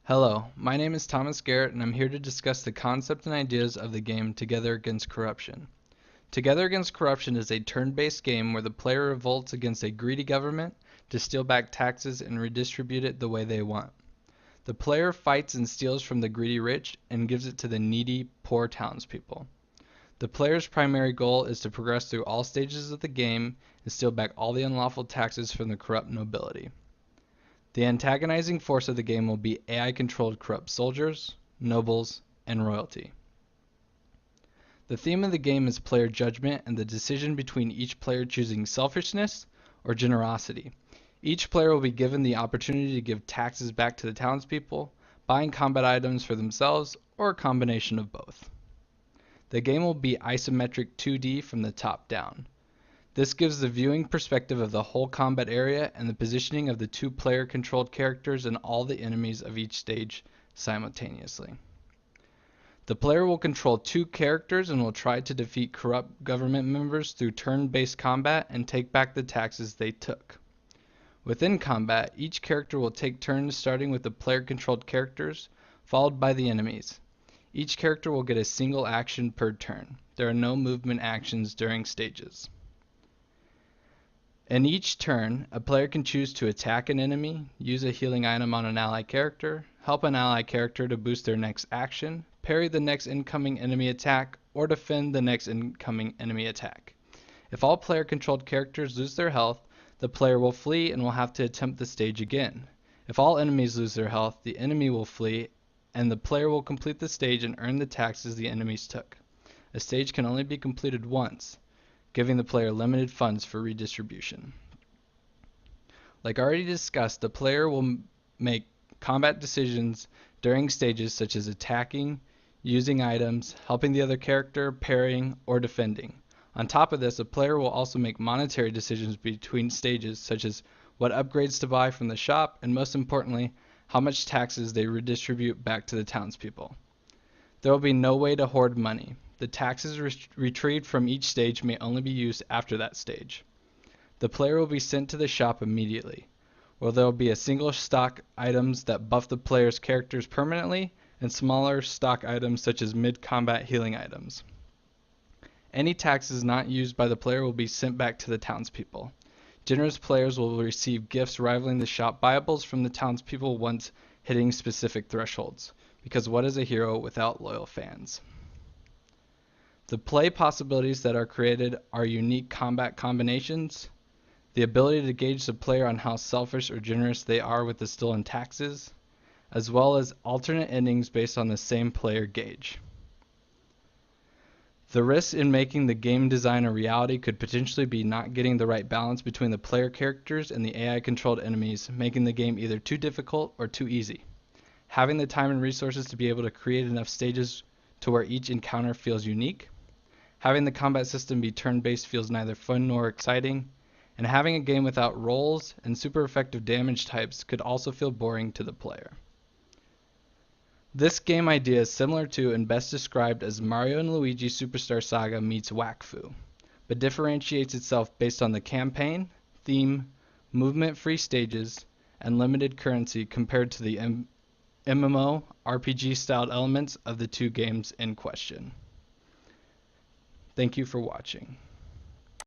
Hello, my name is Thomas Garrett, and I'm here to discuss the concept and ideas of the game Together Against Corruption. Together Against Corruption is a turn-based game where the player revolts against a greedy government to steal back taxes and redistribute it the way they want. The player fights and steals from the greedy rich and gives it to the needy, poor townspeople. The player's primary goal is to progress through all stages of the game and steal back all the unlawful taxes from the corrupt nobility. The antagonizing force of the game will be AI-controlled corrupt soldiers, nobles, and royalty. The theme of the game is player judgment and the decision between each player choosing selfishness or generosity. Each player will be given the opportunity to give taxes back to the townspeople, buying combat items for themselves, or a combination of both. The game will be isometric 2D from the top down. This gives the viewing perspective of the whole combat area and the positioning of the two player-controlled characters and all the enemies of each stage simultaneously. The player will control two characters and will try to defeat corrupt government members through turn-based combat and take back the taxes they took. Within combat, each character will take turns starting with the player-controlled characters, followed by the enemies. Each character will get a single action per turn. There are no movement actions during stages. In each turn, a player can choose to attack an enemy, use a healing item on an ally character, help an ally character to boost their next action, parry the next incoming enemy attack, or defend the next incoming enemy attack. If all player-controlled characters lose their health, the player will flee and will have to attempt the stage again. If all enemies lose their health, the enemy will flee, and the player will complete the stage and earn the taxes the enemies took. A stage can only be completed once, giving the player limited funds for redistribution. Like already discussed, the player will make combat decisions during stages such as attacking, using items, helping the other character, parrying, or defending. On top of this, a player will also make monetary decisions between stages such as what upgrades to buy from the shop, and most importantly, how much taxes they redistribute back to the townspeople. There will be no way to hoard money. The taxes retrieved from each stage may only be used after that stage. The player will be sent to the shop immediately, where there will be a single stock items that buff the player's characters permanently, and smaller stock items such as mid-combat healing items. Any taxes not used by the player will be sent back to the townspeople. Generous players will receive gifts rivaling the shop buyables from the townspeople once hitting specific thresholds, because what is a hero without loyal fans? The play possibilities that are created are unique combat combinations, the ability to gauge the player on how selfish or generous they are with the stolen taxes, as well as alternate endings based on the same player gauge. The risk in making the game design a reality could potentially be not getting the right balance between the player characters and the AI-controlled enemies, making the game either too difficult or too easy. Having the time and resources to be able to create enough stages to where each encounter feels unique. Having the combat system be turn-based feels neither fun nor exciting, and having a game without rolls and super effective damage types could also feel boring to the player. This game idea is similar to and best described as Mario & Luigi Superstar Saga meets Wakfu, but differentiates itself based on the campaign, theme, movement-free stages, and limited currency compared to the MMO RPG-styled elements of the two games in question. Thank you for watching.